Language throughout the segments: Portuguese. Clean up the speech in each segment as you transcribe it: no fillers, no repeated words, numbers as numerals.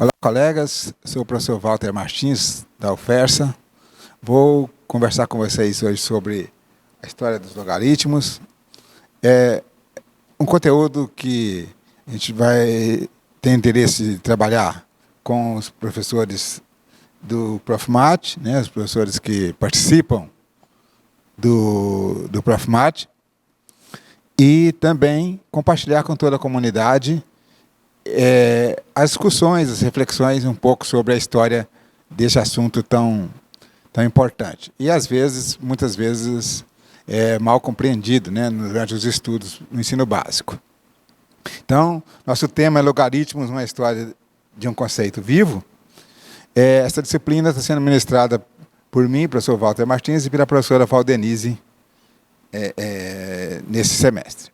Olá, colegas. Sou o professor Walter Martins, da UFERSA. Vou conversar com vocês hoje sobre a história dos logaritmos. É um conteúdo que a gente vai ter interesse de trabalhar com os professores do ProfMat, né, os professores que participam do ProfMat, e também compartilhar com toda a comunidade as discussões, as reflexões um pouco sobre a história desse assunto tão importante. E, às vezes, muitas vezes, mal compreendido, né, durante os estudos no ensino básico. Então, nosso tema é Logaritmos, uma história de um conceito vivo. Essa disciplina está sendo ministrada por mim, professor Walter Martins, e pela professora Valdenise nesse semestre.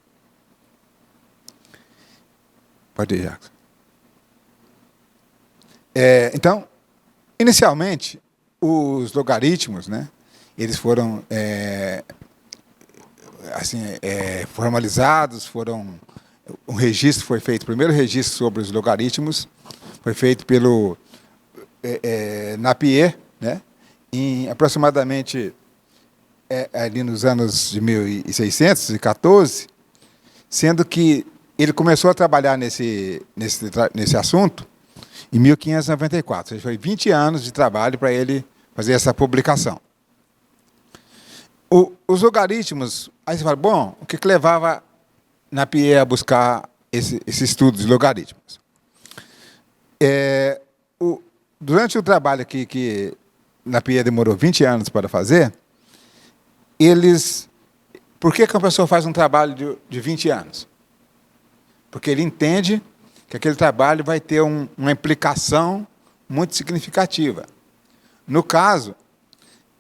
Pode ir, Jacques. Então, inicialmente, os logaritmos, né, eles foram formalizados, um registro foi feito, o primeiro registro sobre os logaritmos foi feito pelo Napier, né, em aproximadamente ali nos anos de 1614, sendo que ele começou a trabalhar nesse assunto em 1594. Ou seja, foi 20 anos de trabalho para ele fazer essa publicação. Os logaritmos, aí você fala, bom, o que levava Napier a buscar esse estudo de logaritmos? Durante o trabalho que Napier demorou 20 anos para fazer, por que a pessoa faz um trabalho de 20 anos? Porque ele entende que aquele trabalho vai ter uma implicação muito significativa. No caso,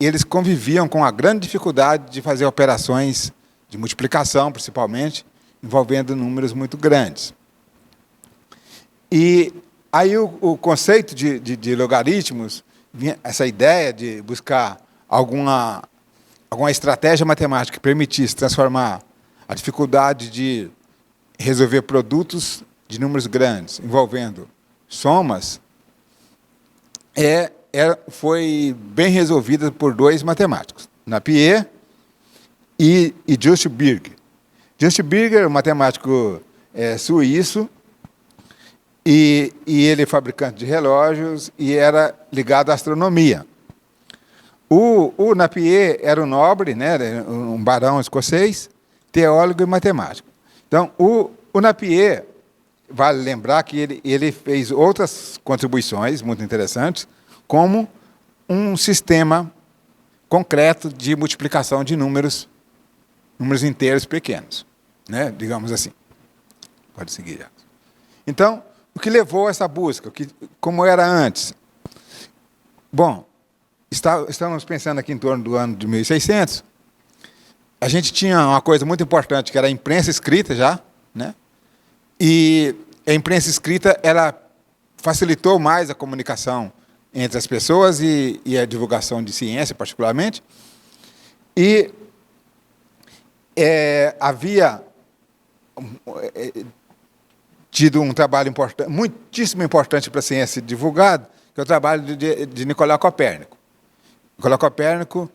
eles conviviam com a grande dificuldade de fazer operações de multiplicação, principalmente, envolvendo números muito grandes. E aí o conceito de logaritmos, essa ideia de buscar alguma estratégia matemática que permitisse transformar a dificuldade de resolver produtos de números grandes, envolvendo somas, foi bem resolvida por dois matemáticos, Napier e Just Birger. Just Birger, um matemático suíço, e ele é fabricante de relógios e era ligado à astronomia. O Napier era um nobre, né, um barão escocês, teólogo e matemático. Então, o Napier, vale lembrar que ele fez outras contribuições muito interessantes, como um sistema concreto de multiplicação de números inteiros pequenos, né, digamos assim. Pode seguir, já. Então, o que levou a essa busca? Como era antes? Bom, estamos pensando aqui em torno do ano de 1600, a gente tinha uma coisa muito importante, que era a imprensa escrita já, né? E a imprensa escrita, ela facilitou mais a comunicação entre as pessoas e a divulgação de ciência, particularmente. E havia tido um trabalho muitíssimo importante para a ciência divulgada, que é o trabalho de Nicolau Copérnico. Nicolau Copérnico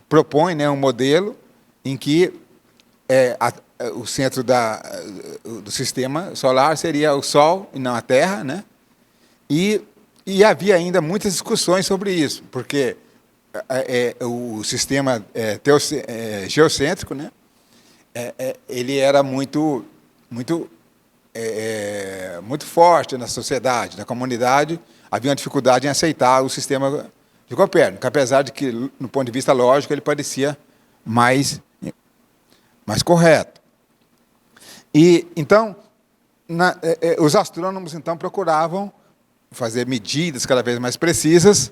propõe, né, um modelo em que o centro do sistema solar seria o Sol e não a Terra, né? E havia ainda muitas discussões sobre isso, porque o sistema geocêntrico, né, ele era muito forte na sociedade, na comunidade. Havia uma dificuldade em aceitar o sistema de Copérnico, apesar de que, no ponto de vista lógico, ele parecia mais correto. E, então, os astrônomos, então, procuravam fazer medidas cada vez mais precisas,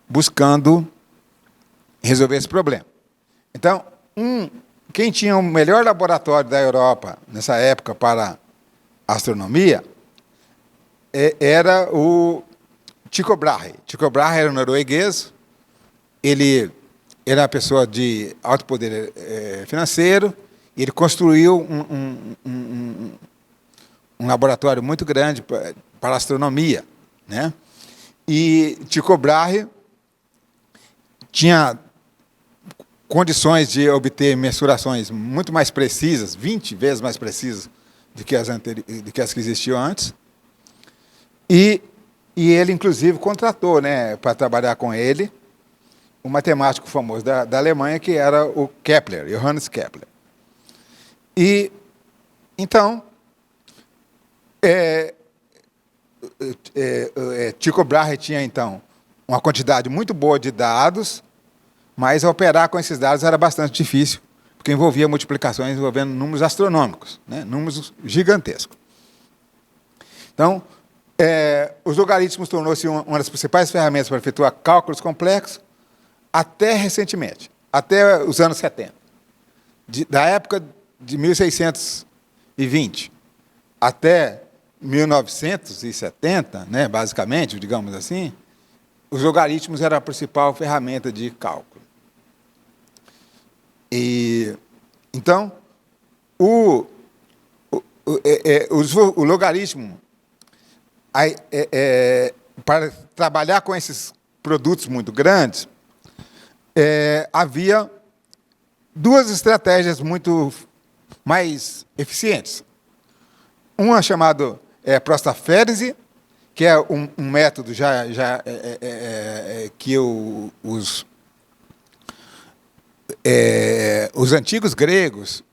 buscando resolver esse problema. Então, quem tinha o melhor laboratório da Europa, nessa época, para astronomia, era o Tycho Brahe. Tycho Brahe era um norueguês, ele era uma pessoa de alto poder financeiro, e ele construiu um laboratório muito grande para a astronomia, né? E Tycho Brahe tinha condições de obter mensurações muito mais precisas, 20 vezes mais precisas do que as que existiam antes. E ele, inclusive, contratou, né, para trabalhar com ele um matemático famoso da Alemanha, que era o Kepler, Johannes Kepler. E, então, Tycho Brahe tinha, então, uma quantidade muito boa de dados, mas operar com esses dados era bastante difícil, porque envolvia multiplicações envolvendo números astronômicos, né, números gigantescos. Então, os logaritmos tornou-se uma das principais ferramentas para efetuar cálculos complexos até recentemente, até os anos 70. Da época de 1620 até 1970, né, basicamente, digamos assim, os logaritmos eram a principal ferramenta de cálculo. E, então, o logaritmo, para trabalhar com esses produtos muito grandes, havia duas estratégias muito mais eficientes. Uma chamada prostáférese, que é um método que os antigos gregos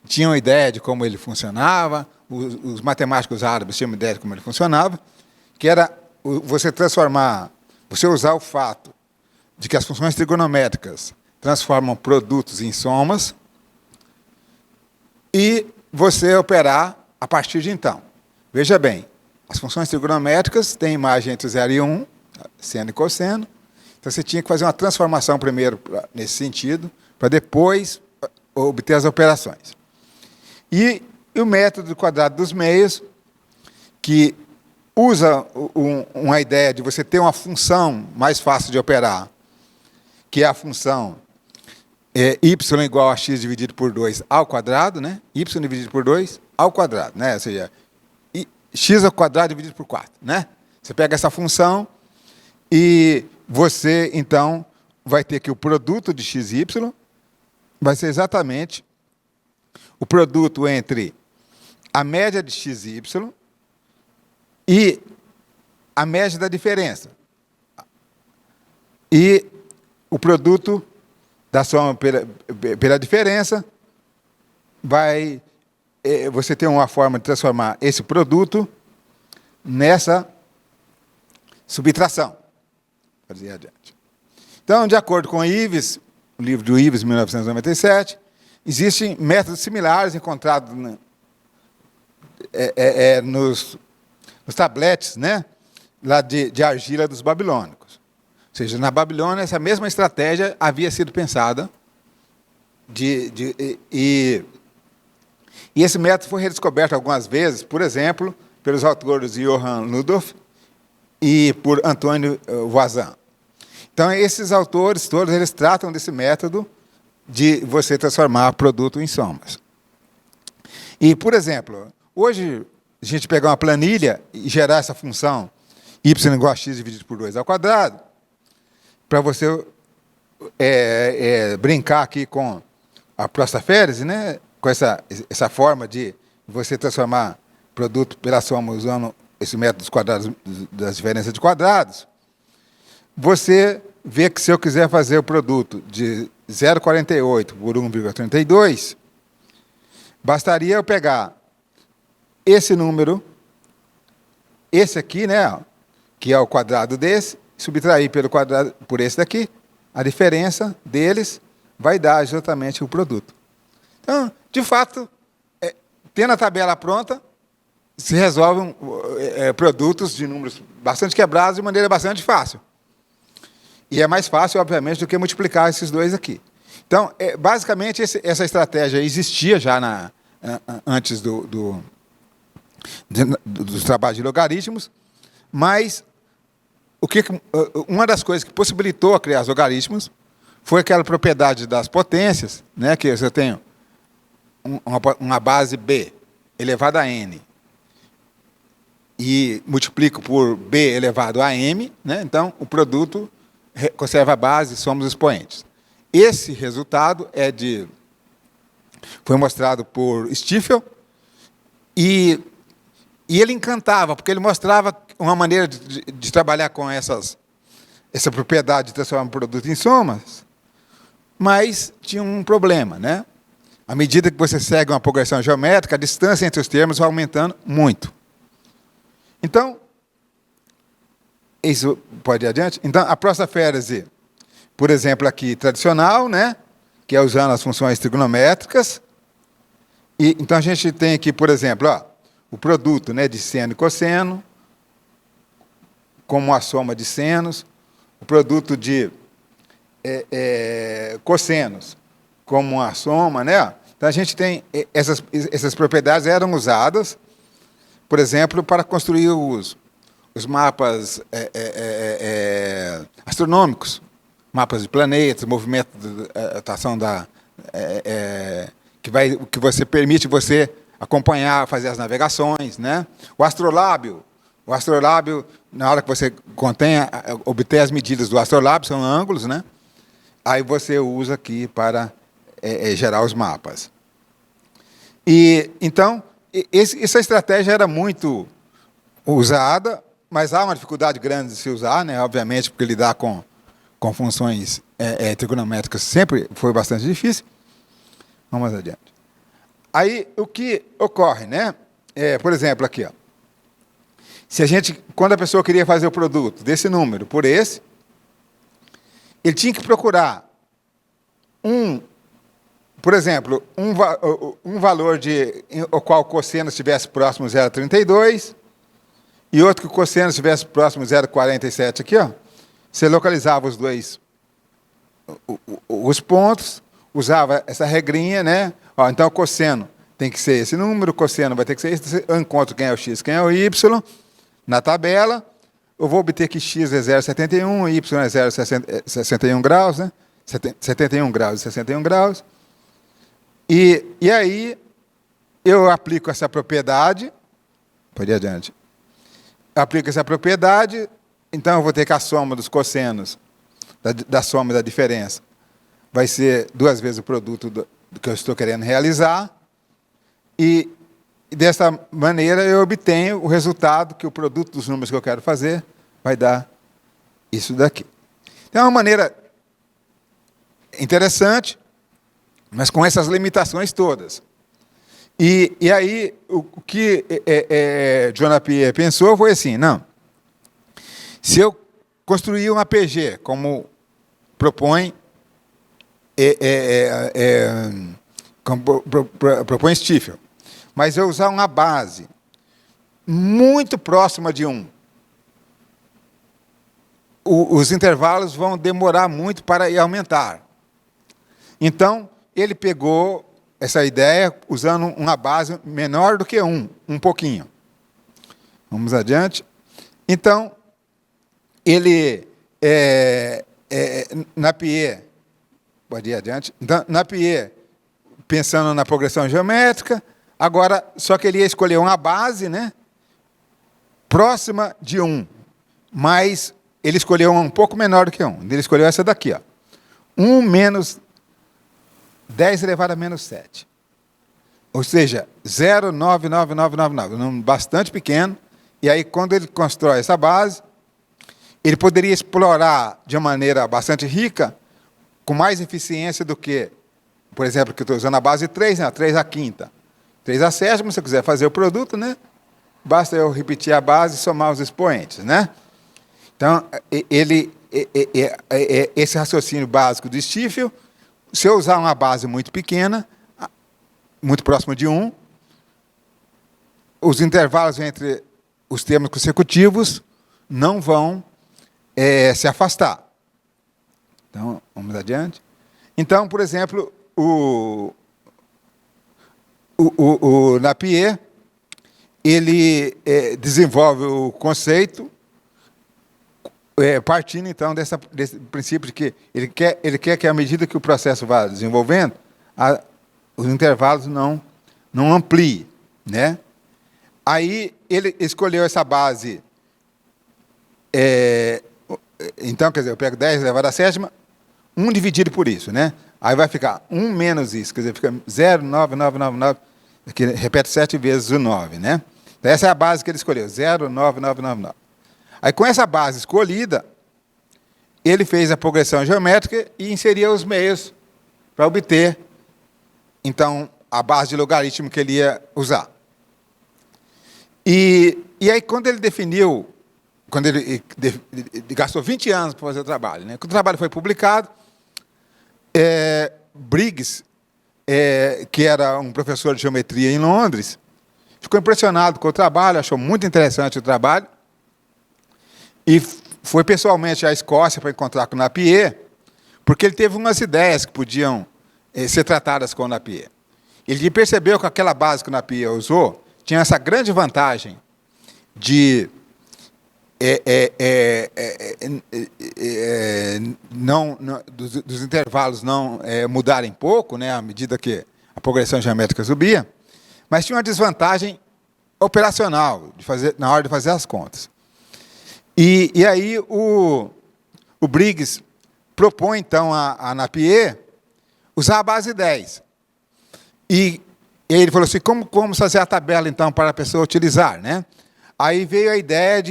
tinham ideia de como ele funcionava, os matemáticos árabes tinham ideia de como ele funcionava, que era você usar o fato de que as funções trigonométricas transformam produtos em somas e você operar a partir de então. Veja bem, as funções trigonométricas têm imagem entre 0 e 1, seno e cosseno, então você tinha que fazer uma transformação primeiro nesse sentido, para depois obter as operações. E o método do quadrado dos meios, que usa uma ideia de você ter uma função mais fácil de operar, que é a função y igual a x dividido por 2 ao quadrado, né? Y dividido por 2 ao quadrado, né? Ou seja, x ao quadrado dividido por 4, né? Você pega essa função e você, então, vai ter que o produto de x e y vai ser exatamente o produto entre a média de x e y e a média da diferença. E o produto da soma pela diferença vai... você tem uma forma de transformar esse produto nessa subtração. Fazer adiante. Então, de acordo com Ives, o livro do Ives, 1997, existem métodos similares encontrados nos tabletes, né, lá de argila dos babilônicos. Ou seja, na Babilônia, essa mesma estratégia havia sido pensada e esse método foi redescoberto algumas vezes, por exemplo, pelos autores Johann Ludolf e por Antônio Voisin. Então, esses autores todos, eles tratam desse método de você transformar produto em somas. E, por exemplo, hoje, a gente pegar uma planilha e gerar essa função y igual a x dividido por 2 ao quadrado, para você brincar aqui com a prostáférese, né? Com essa forma de você transformar produto pela soma usando esse método dos quadrados, das diferenças de quadrados, você vê que se eu quiser fazer o produto de 0,48 por 1,32, bastaria eu pegar esse número, esse aqui, né, que é o quadrado desse, subtrair por esse daqui, a diferença deles vai dar exatamente o produto. Então, de fato, tendo a tabela pronta, se resolvem produtos de números bastante quebrados de maneira bastante fácil. E é mais fácil, obviamente, do que multiplicar esses dois aqui. Então, basicamente, essa estratégia existia já antes dos trabalhos de logaritmos, mas uma das coisas que possibilitou a criar os logaritmos foi aquela propriedade das potências, né, que eu tenho uma base b elevada a n e multiplico por B elevado a M, né? Então o produto conserva a base, somos expoentes. Esse resultado foi mostrado por Stifel e ele encantava, porque ele mostrava uma maneira de trabalhar com essa propriedade de transformar um produto em somas, mas tinha um problema, né? À medida que você segue uma progressão geométrica, a distância entre os termos vai aumentando muito. Então, isso pode ir adiante? Então, a prosoférese, por exemplo, aqui tradicional, né? Que é usando as funções trigonométricas. E, então, a gente tem aqui, por exemplo, ó, o produto, né, de seno e cosseno, como a soma de senos, o produto de cossenos, como a soma, né? Então, a gente tem essas propriedades eram usadas, por exemplo, para construir os mapas astronômicos, mapas de planetas, movimento da rotação que você permite você acompanhar, fazer as navegações, né? O astrolábio, na hora que você obtém as medidas do astrolábio, são ângulos, né? Aí você usa aqui para gerar os mapas. E então essa estratégia era muito usada, mas há uma dificuldade grande de se usar, né? Obviamente, porque lidar com funções trigonométricas sempre foi bastante difícil. Vamos adiante. Aí, o que ocorre, né? Por exemplo, aqui, ó. Quando a pessoa queria fazer o produto desse número por esse, ele tinha que procurar por exemplo, um valor o qual o cosseno estivesse próximo de 0,32 e outro que o cosseno estivesse próximo de 0,47 aqui, ó. Você localizava os pontos, usava essa regrinha, né? Ó, então o cosseno tem que ser esse número, o cosseno vai ter que ser esse, eu encontro quem é o x, quem é o y, na tabela, eu vou obter que x é 0,71, y é 0,61 graus, né? 71 graus e 61 graus. E aí eu aplico essa propriedade, pode ir adiante, aplico essa propriedade, então eu vou ter que a soma dos cossenos, da soma e da diferença, vai ser 2 vezes o produto do que eu estou querendo realizar, e dessa maneira eu obtenho o resultado que o produto dos números que eu quero fazer vai dar isso daqui. Então é uma maneira interessante, mas com essas limitações todas. E aí, o que John Napier pensou foi assim, não, se eu construir um APG, como propõe Stifel, mas eu usar uma base muito próxima de 1, os intervalos vão demorar muito para ir aumentar. Então, ele pegou essa ideia usando uma base menor do que 1, um pouquinho. Vamos adiante. Então, ele, Napier, pode ir adiante. Então, Napier, pensando na progressão geométrica, agora, só que ele ia escolher uma base, né, próxima de 1, mas ele escolheu uma um pouco menor do que 1. Ele escolheu essa daqui, ó. 1 menos 10 elevado a menos 7. Ou seja, 0,99999, um número bastante pequeno. E aí, quando ele constrói essa base, ele poderia explorar de uma maneira bastante rica, com mais eficiência do que, por exemplo, que eu estou usando a base 3, né? 3 à quinta. 3 à sétima, se eu quiser fazer o produto, né? Basta eu repetir a base e somar os expoentes, né? Então, esse raciocínio básico de Stifel, se eu usar uma base muito pequena, muito próxima de 1, os intervalos entre os termos consecutivos não vão se afastar. Então, vamos adiante. Então, por exemplo, o Napier, ele desenvolve o conceito partindo, então, desse princípio de que ele quer que, à medida que o processo vá desenvolvendo, os intervalos não ampliem, né? Aí ele escolheu essa base. Então, quer dizer, eu pego 10 elevado à sétima, 1 dividido por isso, né? Aí vai ficar 1 menos isso, quer dizer, fica 0,9999, que repete 7 vezes o 9, né? Então, essa é a base que ele escolheu, 0,9999. Aí, com essa base escolhida, ele fez a progressão geométrica e inseria os meios para obter, então, a base de logaritmo que ele ia usar. E aí, quando ele definiu, quando ele gastou 20 anos para fazer o trabalho, né? Quando o trabalho foi publicado, Briggs, que era um professor de geometria em Londres, ficou impressionado com o trabalho, achou muito interessante o trabalho, e foi pessoalmente à Escócia para encontrar com o Napier, porque ele teve umas ideias que podiam ser tratadas com o Napier. Ele percebeu que aquela base que o Napier usou tinha essa grande vantagem de dos intervalos não mudarem pouco, né, à medida que a progressão geométrica subia, mas tinha uma desvantagem operacional na hora de fazer as contas. E aí o Briggs propõe, então, a Napier usar a base 10. E ele falou assim, como fazer a tabela, então, para a pessoa utilizar, né? Aí veio a ideia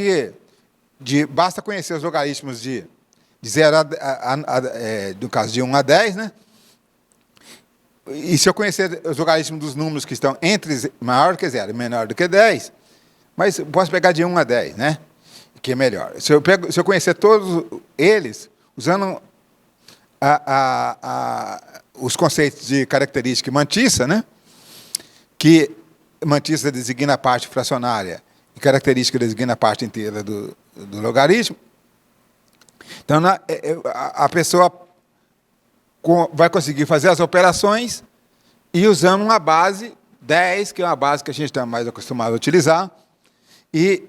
de basta conhecer os logaritmos de 0 no caso, de 1 a 10, né? E se eu conhecer os logaritmos dos números que estão entre maior do que 0 e menor do que 10, mas eu posso pegar de 1 a 10, né? Que é melhor. Se eu conhecer todos eles, usando os conceitos de característica mantissa, né? Que mantissa designa a parte fracionária e característica designa a parte inteira do logaritmo. Então, a pessoa vai conseguir fazer as operações e usando uma base 10, que é uma base que a gente está mais acostumado a utilizar. E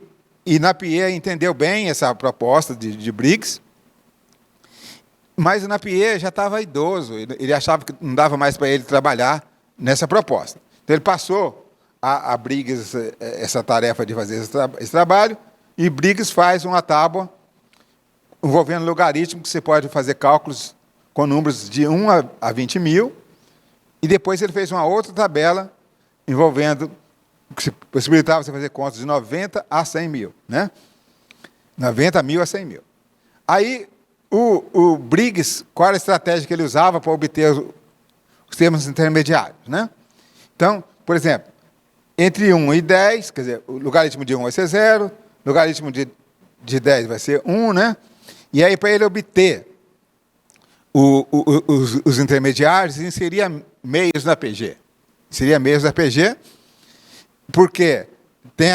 Napier entendeu bem essa proposta de Briggs, mas o Napier já estava idoso, ele achava que não dava mais para ele trabalhar nessa proposta. Então, ele passou a Briggs essa tarefa de fazer esse trabalho, e Briggs faz uma tábua envolvendo logaritmo, que você pode fazer cálculos com números de 1 a 20 mil, e depois ele fez uma outra tabela envolvendo, que possibilitava você fazer contas de 90 a 100 mil, né? 90 mil a 100 mil. Aí, o Briggs, qual era a estratégia que ele usava para obter os termos intermediários, né? Então, por exemplo, entre 1 e 10, quer dizer, o logaritmo de 1 vai ser 0, o logaritmo de 10 vai ser 1, né? E aí, para ele obter os intermediários, inseria meios na PG. Inseria meios na PG, porque tem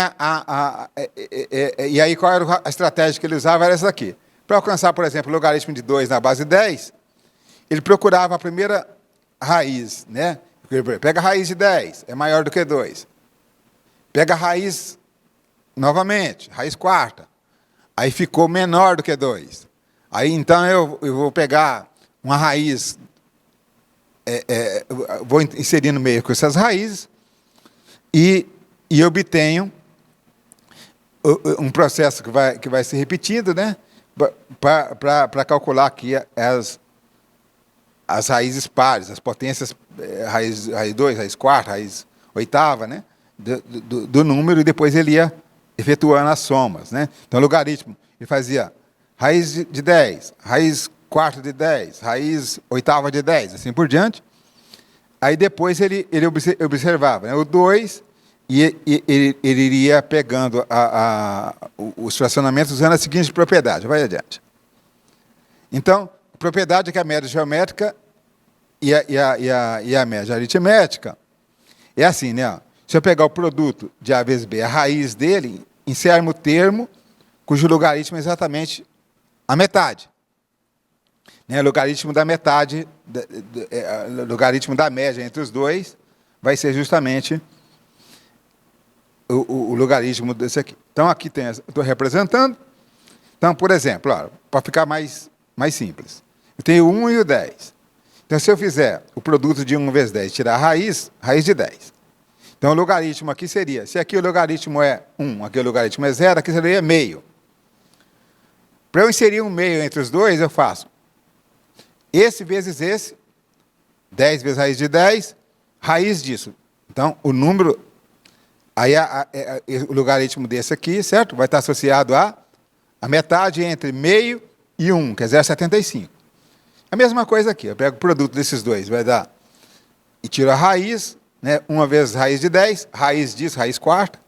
e aí, qual era a estratégia que ele usava? Era essa daqui. Para alcançar, por exemplo, o logaritmo de 2 na base 10, ele procurava a primeira raiz, né? Pega a raiz de 10, é maior do que 2. Pega a raiz novamente, raiz quarta. Aí ficou menor do que 2. Aí, então, eu vou pegar uma raiz, vou inserir no meio com essas raízes e obtenho um processo que vai ser repetido, né? Para calcular aqui as raízes pares, as potências, raiz 2, raiz quarta, raiz oitava, né? Do número, e depois ele ia efetuando as somas, né? Então, o logaritmo, ele fazia raiz de 10, raiz quarta de 10, raiz oitava de 10, assim por diante. Aí depois ele observava, né, o 2, e ele iria pegando os fracionamentos usando a seguinte propriedade. Vai adiante. Então, a propriedade é que a média geométrica e a média aritmética é assim, né? Se eu pegar o produto de A vezes B, a raiz dele, insere o termo cujo logaritmo é exatamente a metade. Né? Logaritmo da metade, logaritmo da média entre os dois, vai ser justamente o logaritmo desse aqui. Então, aqui tem, estou representando. Então, por exemplo, para ficar mais simples, eu tenho o 1 e o 10. Então, se eu fizer o produto de 1 vezes 10, tirar a raiz de 10. Então, o logaritmo aqui seria, se aqui o logaritmo é 1, aqui o logaritmo é 0, aqui seria meio. Para eu inserir um meio entre os dois, eu faço esse vezes esse, 10 vezes raiz de 10, raiz disso. Então, o número, aí o logaritmo desse aqui, certo? Vai estar associado a metade entre meio e 1, que é 0,75. A mesma coisa aqui, eu pego o produto desses dois, vai dar, e tiro a raiz, né, 1 vezes raiz de 10, raiz disso, raiz quarta.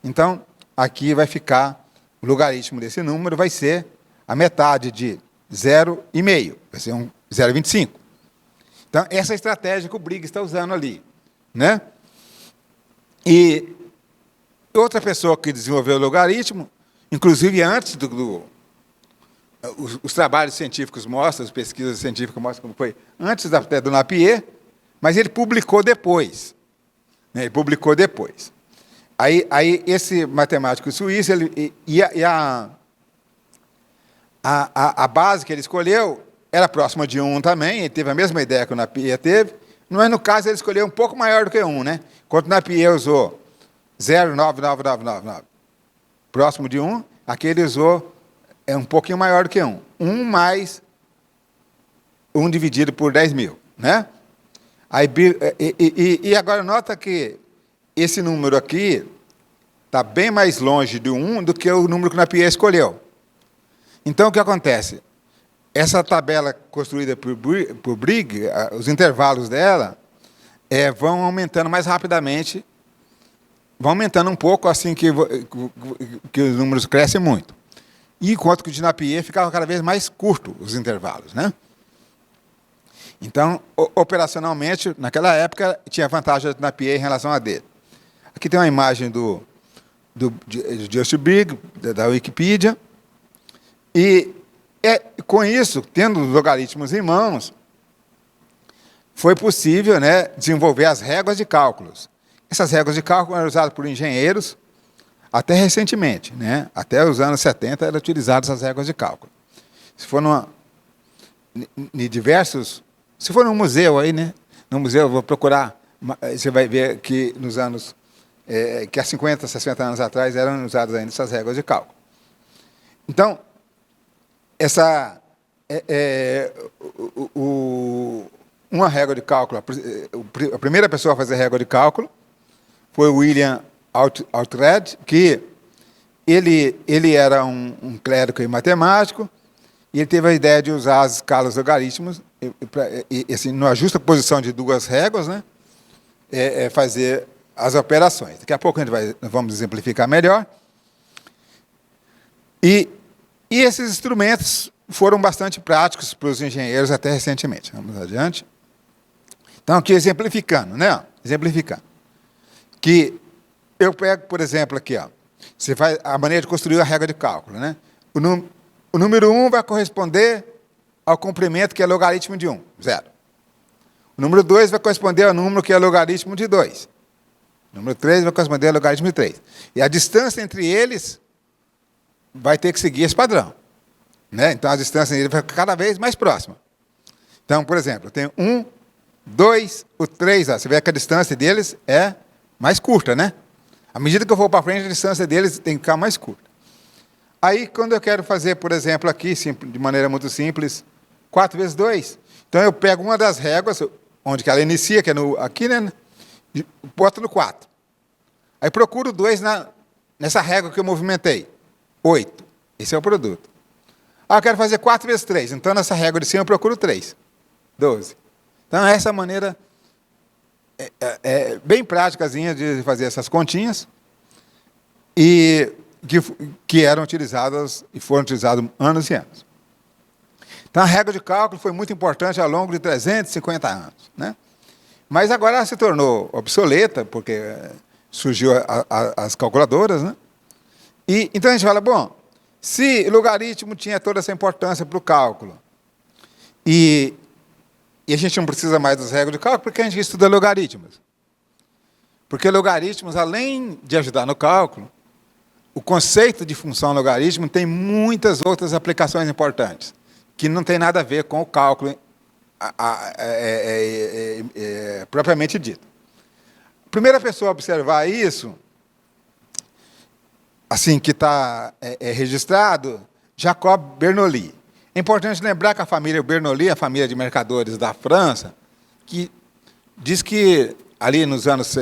Então, aqui vai ficar, o logaritmo desse número vai ser a metade de 0,5, vai ser 0,25. Então, essa é a estratégia que o Briggs está usando ali, né? E outra pessoa que desenvolveu o logaritmo, inclusive antes os trabalhos científicos mostram, as pesquisas científicas mostram como foi antes até do Napier, mas ele publicou depois. Né? Ele publicou depois. Aí esse matemático suíço, a base que ele escolheu era próxima de 1 também, ele teve a mesma ideia que o Napier teve, mas no caso ele escolheu um pouco maior do que 1, né? Enquanto o Napier usou 0,99999, próximo de 1, aqui ele usou um pouquinho maior do que 1. 1 mais 1 dividido por 10.000, né? Aí, e agora nota que esse número aqui está bem mais longe de 1 do que o número que o Napier escolheu. Então, o que acontece? Essa tabela construída por Briggs, os intervalos dela, vão aumentando mais rapidamente, vão aumentando um pouco assim que os números crescem muito. E enquanto que o de Napier ficava cada vez mais curto os intervalos, né? Então, operacionalmente, naquela época, tinha vantagem do Napier em relação a dele. Aqui tem uma imagem de Just Briggs, da Wikipedia, e com isso, tendo os logaritmos em mãos, foi possível, né, desenvolver as réguas de cálculos. Essas réguas de cálculo eram usadas por engenheiros até recentemente, né? Até os anos 70 eram utilizadas as réguas de cálculo. Se for se for num museu aí, né? No museu, eu vou procurar, você vai ver que nos anos, que há 50, 60 anos atrás eram usadas ainda essas réguas de cálculo. Então, uma régua de cálculo, a primeira pessoa a fazer régua de cálculo foi o William Oughtred, que ele era um clérigo e matemático, e ele teve a ideia de usar as escalas logaritmos, assim, na justa posição de duas réguas, né, fazer as operações. Daqui a pouco vamos exemplificar melhor. E esses instrumentos foram bastante práticos para os engenheiros até recentemente. Vamos adiante. Então, aqui exemplificando, né? Exemplificando. Que eu pego, por exemplo, aqui, ó, você faz a maneira de construir a regra de cálculo, né? O número 1 vai corresponder ao comprimento que é logaritmo de 1, 0. O número 2 vai corresponder ao número que é logaritmo de 2. O número 3 vai corresponder ao logaritmo de 3. E a distância entre eles vai ter que seguir esse padrão, né? Então, a distância entre eles vai ficar cada vez mais próxima. Então, por exemplo, eu tenho 1, 2, o 3, ó, você vê que a distância deles é mais curta, né? À medida que eu for para frente, a distância deles tem que ficar mais curta. Aí, quando eu quero fazer, por exemplo, aqui, de maneira muito simples, 4 vezes 2, então eu pego uma das réguas, onde que ela inicia, que é aqui, né? Boto no 4. Aí procuro 2 nessa régua que eu movimentei. 8. Esse é o produto. Ah, eu quero fazer 4 vezes 3. Então, nessa régua de cima, eu procuro 3. 12. Então, essa maneira bem práticazinha de fazer essas continhas e que eram utilizadas e foram utilizadas anos e anos. Então, a regra de cálculo foi muito importante ao longo de 350 anos, né? Mas agora ela se tornou obsoleta, porque surgiu as calculadoras, né? E então a gente fala, bom, se logaritmo tinha toda essa importância para o cálculo, e a gente não precisa mais das regras de cálculo, porque a gente estuda logaritmos. Porque logaritmos, além de ajudar no cálculo, o conceito de função logaritmo tem muitas outras aplicações importantes, que não tem nada a ver com o cálculo propriamente dito. primeira pessoa a observar isso, assim que está registrado, Jacob Bernoulli. É importante lembrar que a família Bernoulli, a família de mercadores da França, que diz que ali nos anos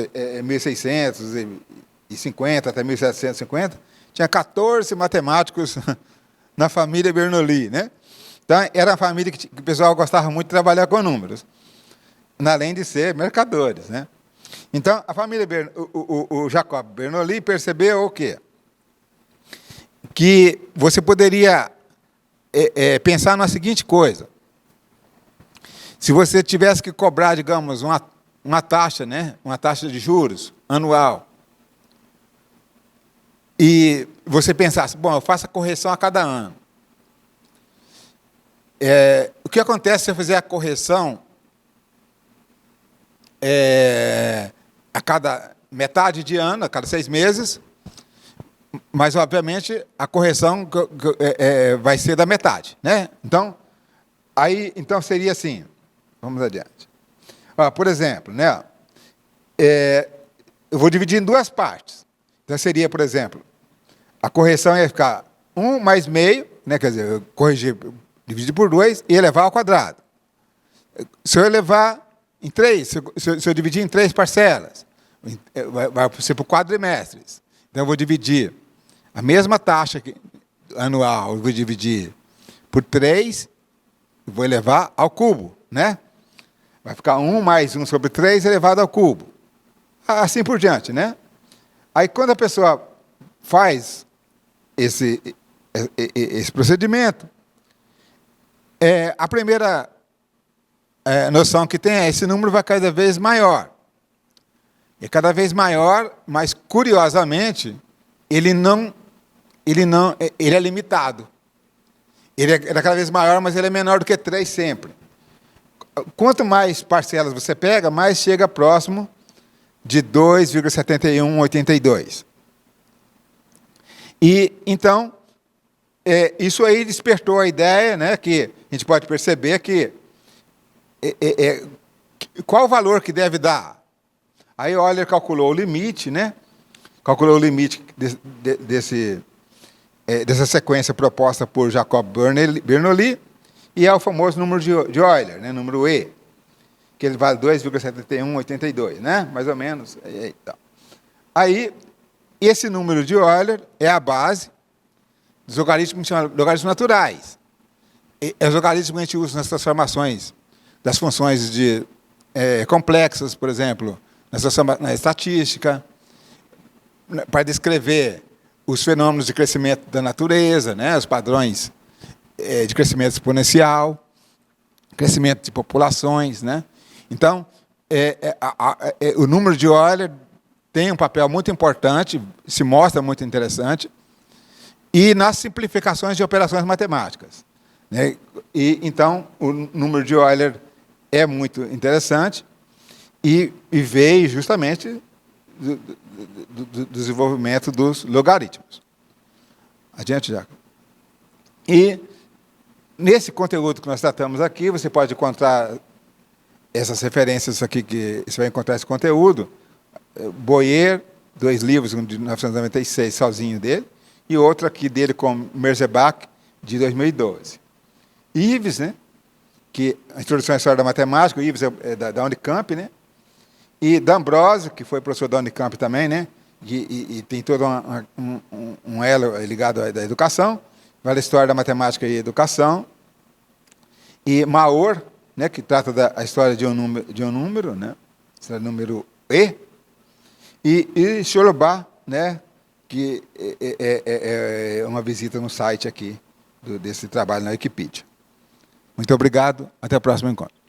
1650 até 1750, tinha 14 matemáticos na família Bernoulli, né? Então, era uma família que o pessoal gostava muito de trabalhar com números, além de ser mercadores, né? Então, a família o Jacob Bernoulli percebeu o quê? Que você poderia pensar na seguinte coisa: se você tivesse que cobrar, digamos, uma taxa, né, uma taxa de juros anual, e você pensasse, bom, eu faço a correção a cada ano. O que acontece se eu fizer a correção a cada metade de ano, a cada 6 meses, mas, obviamente, a correção vai ser da metade, né? Então, seria assim. Vamos adiante. Por exemplo, né? Eu vou dividir em 2 partes. Então, seria, por exemplo, a correção ia ficar 1 mais meio, né? Quer dizer, eu corrigir, dividir por 2 e elevar ao quadrado. Se eu elevar em 3, se eu dividir em 3 parcelas, vai ser por quadrimestres. Então, eu vou dividir a mesma taxa anual, eu vou dividir por 3, e vou elevar ao cubo, né? Vai ficar 1 mais 1 sobre 3 elevado ao cubo. Assim por diante, né? Aí, quando a pessoa faz esse procedimento, a primeira noção que tem é esse número vai cada vez maior. E cada vez maior, mas, curiosamente, ele é limitado. Ele é cada vez maior, mas ele é menor do que 3 sempre. Quanto mais parcelas você pega, mais chega próximo de 2,7182. E, então, isso aí despertou a ideia, né, que a gente pode perceber que qual o valor que deve dar. Aí Euler calculou o limite, né? Calculou o limite dessa sequência proposta por Jacob Bernoulli, e é o famoso número de Euler, né? Número E, que ele vale 2,7182, né? Mais ou menos. Aí, esse número de Euler é a base dos logaritmos que chamam logaritmos naturais. Os logaritmos que a gente usa nas transformações das funções complexas, por exemplo, na estatística, para descrever os fenômenos de crescimento da natureza, né, os padrões de crescimento exponencial, crescimento de populações, né? Então, o número de Euler tem um papel muito importante, se mostra muito interessante, e nas simplificações de operações matemáticas, né? E, então, o número de Euler é muito interessante e veio justamente do desenvolvimento dos logaritmos. Adiante, Jacob. E, nesse conteúdo que nós tratamos aqui, você pode encontrar essas referências aqui, que você vai encontrar esse conteúdo. Boyer, 2 livros, um de 1996, sozinho dele, e outro aqui dele com Merzbach, de 2012. Ives, né, que a Introdução à História da Matemática, o Ives é da Unicamp, né, e D'Ambrosio, que foi professor da Unicamp também, né, e tem todo um elo ligado à educação, vale a História da Matemática e Educação, e Maor, né, que trata da história de um número, né, história do número e Cholobá, né, que é uma visita no site aqui desse trabalho na Wikipedia. Muito obrigado, até o próximo encontro.